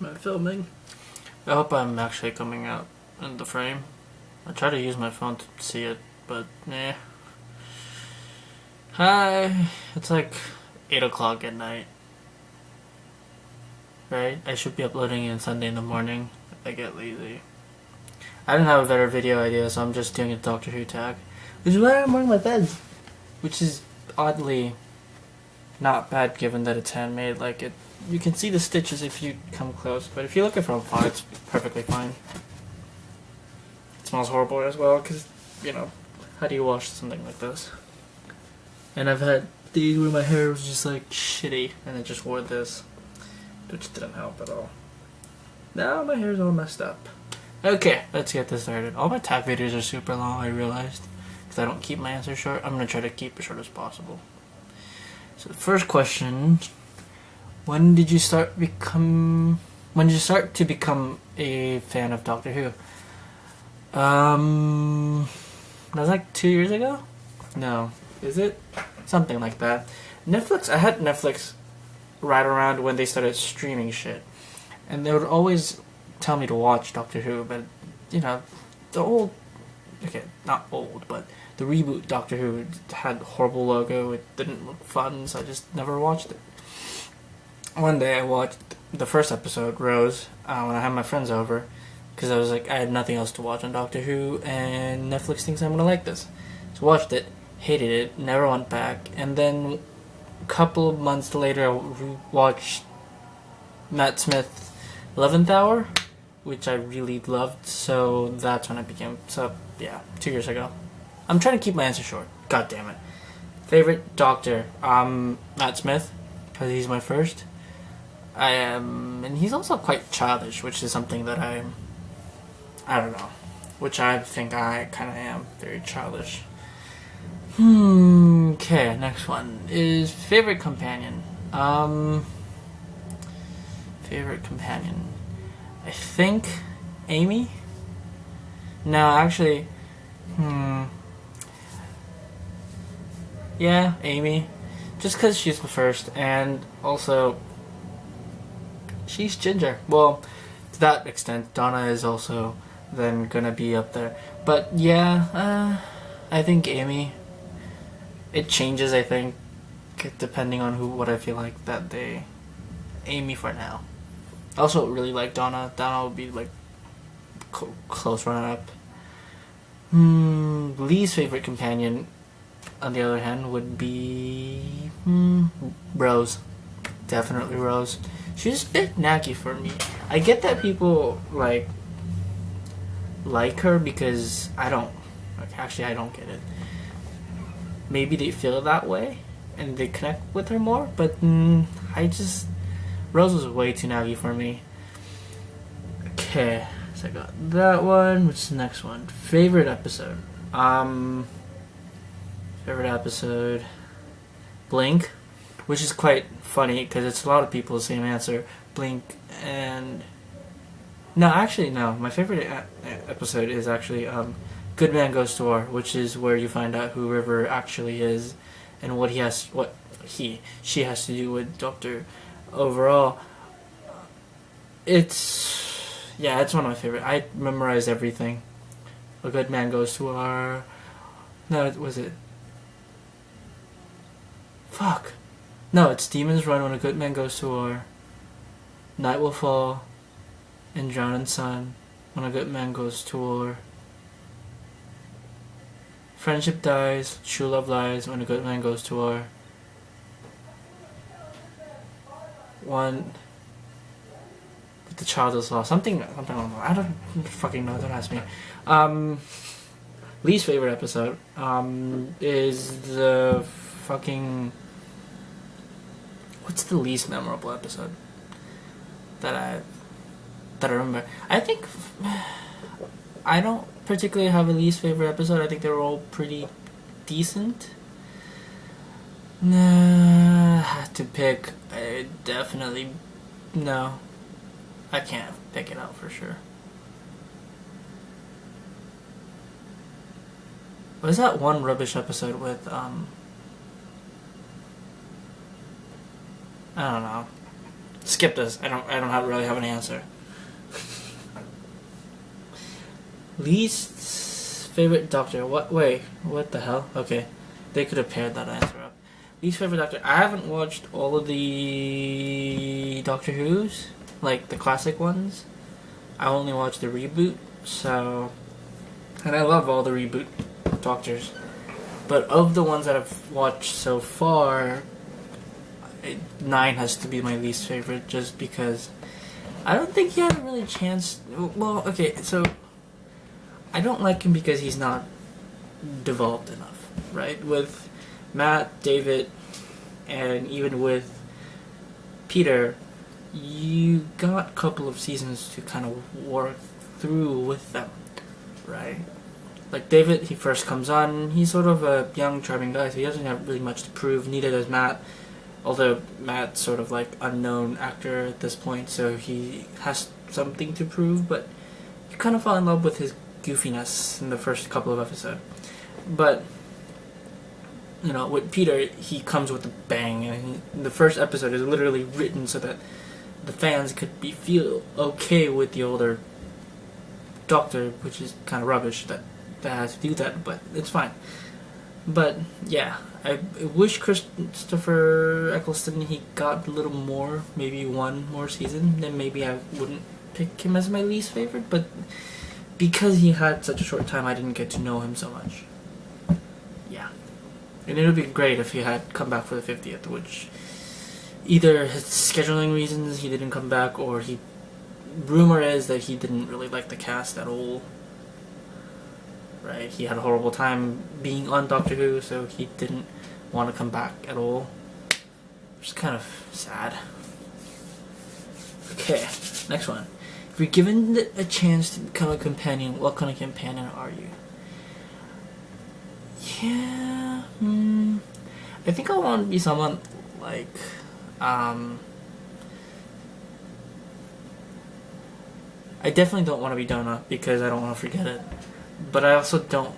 Am I filming? I hope I'm actually coming out in the frame. I try to use my phone to see it, but nah. Hi. It's like 8 o'clock at night. Right? I should be uploading it on Sunday in the morning if I get lazy. I didn't have a better video idea, so I'm just doing a Doctor Who tag. Which is why I'm wearing my fez. Which is oddly not bad given that it's handmade. Like, you can see the stitches if you come close, but if you look at it from afar, it's perfectly fine. It smells horrible as well, because, you know, how do you wash something like this? And I've had days where my hair was just like shitty, and I just wore this, which didn't help at all. Now my hair's all messed up. Okay, let's get this started. All my tag videos are super long, I realized, because I don't keep my answers short. I'm going to try to keep it short as possible. So the first question, when did you start to become a fan of Doctor Who? That was like 2 years ago? No. Is it? Something like that. Netflix, I had Netflix right around when they started streaming shit. And they would always tell me to watch Doctor Who, but, you know, the old, okay, not old, but the reboot Doctor Who had a horrible logo, it didn't look fun, so I just never watched it. One day I watched the first episode, Rose, when I had my friends over, because I was like, I had nothing else to watch on Doctor Who, and Netflix thinks I'm going to like this. So watched it, hated it, never went back, and then a couple of months later I watched Matt Smith's 11th Hour, which I really loved, so that's when I became, so yeah, 2 years ago. I'm trying to keep my answer short, god damn it. Favorite Doctor, Matt Smith, because he's my first. And he's also quite childish, which is something that I don't know, which I think I kind of am, very childish. Okay, next one is favorite companion. Favorite companion. I think Amy? No, actually, yeah, Amy. Just because she's the first, and also, she's ginger. Well, to that extent, Donna is also then gonna be up there. But yeah, I think Amy. It changes, I think, depending on what I feel like that day. Amy for now. I also really like Donna. Donna would be like close runner-up. Lee's favorite companion, on the other hand, would be Rose. Definitely Rose. She's a bit naggy for me. I get that people like her because I don't. Like, actually, I don't get it. Maybe they feel that way and they connect with her more, but Rose was way too naggy for me. Okay, so I got that one. What's the next one? Favorite episode. Favorite episode. Blink, which is quite funny because it's a lot of people the same answer. Blink and no, actually no. My favorite episode is actually Good Man Goes to War, which is where you find out who River actually is and what she has to do with Doctor. Overall, it's one of my favorite. I memorized everything. A Good Man Goes to War. No, was it? Fuck. No, it's Demons Run, When a Good Man Goes to War. Night Will Fall. And Drown in Sun, When a Good Man Goes to War. Friendship Dies, True Love Lies, When a Good Man Goes to War. One, The Child is Lost. Something along the I don't fucking know, don't ask me. Least favorite episode is the fucking... What's the least memorable episode that I remember? I think I don't particularly have a least favorite episode. I think they were all pretty decent. Nah, had to pick. No. I can't pick it out for sure. What is that one rubbish episode with I don't know. skip this. I don't really have an answer. Least favorite Doctor. What? Wait. What the hell? Okay, they could have paired that answer up. Least favorite Doctor. I haven't watched all of the Doctor Who's, like the classic ones. I only watched the reboot. So, and I love all the reboot Doctors. But of the ones that I've watched so far, 9 has to be my least favorite, just because I don't think he had a really chance. Well, okay, so I don't like him because he's not developed enough, right? With Matt, David, and even with Peter, you got a couple of seasons to kind of work through with them, right? Like David, he first comes on, he's sort of a young, charming guy, so he doesn't have really much to prove, neither does Matt. Although Matt's sort of like unknown actor at this point, so he has something to prove, but you kind of fall in love with his goofiness in the first couple of episodes. But, you know, with Peter, he comes with a bang, and the first episode is literally written so that the fans could feel okay with the older Doctor, which is kind of rubbish that has to do that, but it's fine. But yeah, I wish Christopher Eccleston, he got a little more, maybe one more season, then maybe I wouldn't pick him as my least favorite, but because he had such a short time, I didn't get to know him so much. Yeah. And it would be great if he had come back for the 50th, which either his scheduling reasons he didn't come back, or rumor is that he didn't really like the cast at all. Right, he had a horrible time being on Doctor Who, so he didn't want to come back at all. Which is kind of sad. Okay, next one. If you're given a chance to become a companion, what kind of companion are you? Yeah, I think I want to be someone like, I definitely don't want to be Donna, because I don't want to forget it. But I also don't.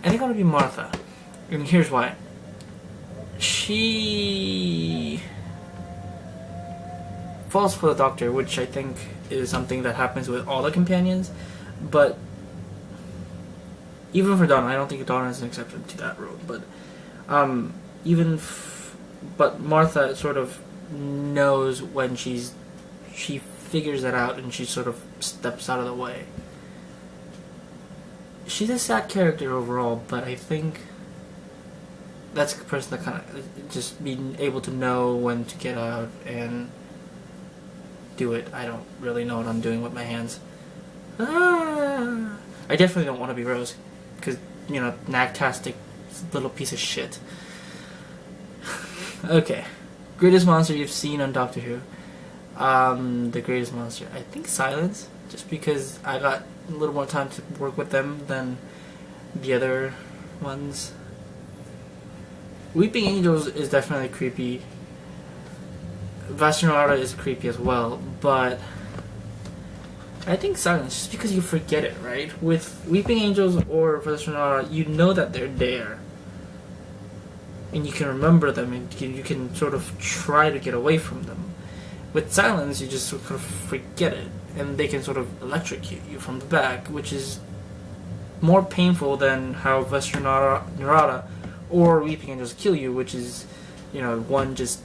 I think I want to be Martha. And here's why. She falls for the Doctor, which I think is something that happens with all the companions. But even for Donna, I don't think Donna is an exception to that rule. But but Martha sort of knows when she figures that out, and she sort of steps out of the way. She's a sad character overall, but I think that's the person that kind of just being able to know when to get out and do it. I don't really know what I'm doing with my hands. I definitely don't want to be Rose, because, you know, Nagtastic little piece of shit. Okay. Greatest monster you've seen on Doctor Who. The greatest monster. I think Silence, just because I got a little more time to work with them than the other ones. Weeping Angels is definitely creepy. Vastronauta is creepy as well, but I think Silence, just because you forget it, right? With Weeping Angels or Vastronauta, you know that they're there. And you can remember them, and you can sort of try to get away from them. With Silence, you just sort of forget it, and they can sort of electrocute you from the back, which is more painful than how Vastronauta or Weeping Angels kill you, which is, you know, one just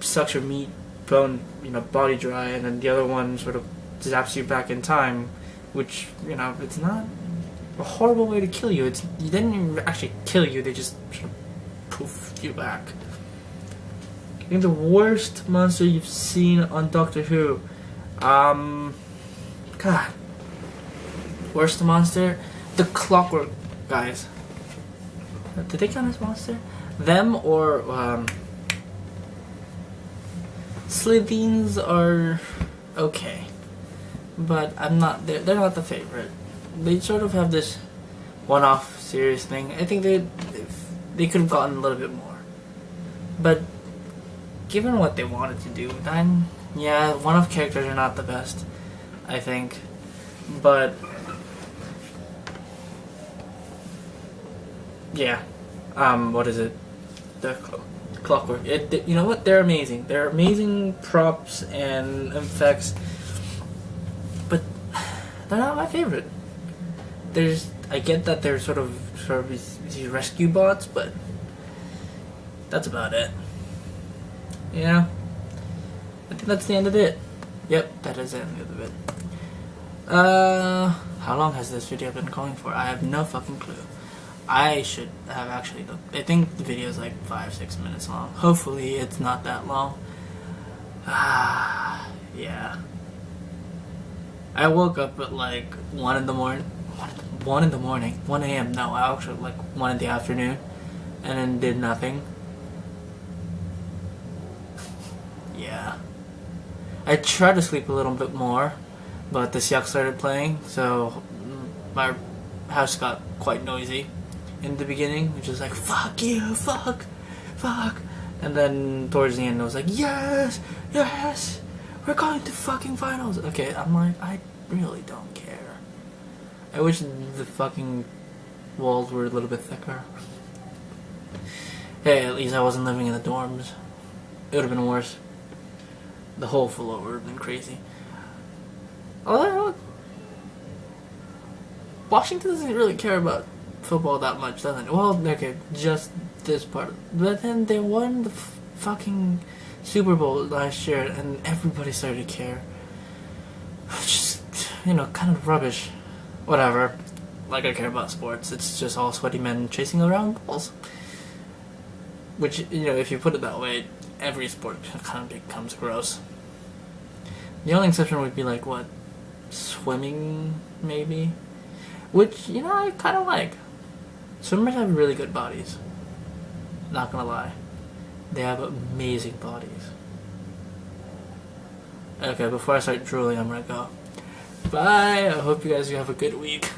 sucks your meat, bone, you know, body dry, and then the other one sort of zaps you back in time, which, you know, it's not a horrible way to kill you. They didn't even actually kill you, they just sort of poof you back. I think the worst monster you've seen on Doctor Who, God, worst monster? The Clockwork guys. Did they count as monster? Them or, Slitheen's are okay, but I'm not. They're not the favorite. They sort of have this one-off serious thing. I think they could have gotten a little bit more, but given what they wanted to do, then yeah, one-off characters are not the best, I think, but yeah, what is it? The clockwork. You know what? They're amazing. They're amazing props and effects, but they're not my favorite. I get that they're sort of these rescue bots, but that's about it. Yeah, I think that's the end of it. Yep, that is the end of it. How long has this video been going for? I have no fucking clue. I should have actually looked. I think the video is like 5-6 minutes long. Hopefully it's not that long. Yeah. I woke up at like 1 in the morning. 1 in the morning. 1 a.m. No, I actually like 1 in the afternoon. And then did nothing. Yeah. I tried to sleep a little bit more, but the Seahawks started playing, so my house got quite noisy in the beginning, which was like, fuck you, fuck, and then towards the end I was like, yes, we're going to fucking finals. Okay, I'm like, I really don't care. I wish the fucking walls were a little bit thicker. Hey, at least I wasn't living in the dorms. It would have been worse. The whole floor would have been crazy. Although, Washington doesn't really care about football that much, doesn't it? Well, okay, just this part. But then they won the fucking Super Bowl last year, and everybody started to care. Just, kind of rubbish. Whatever. Like I care about sports. It's just all sweaty men chasing around balls. Which, if you put it that way, every sport kind of becomes gross. The only exception would be like, what? Swimming, maybe? Which, I kind of like. Swimmers have really good bodies. Not gonna lie. They have amazing bodies. Okay, before I start drooling, I'm gonna go. Bye! I hope you guys have a good week.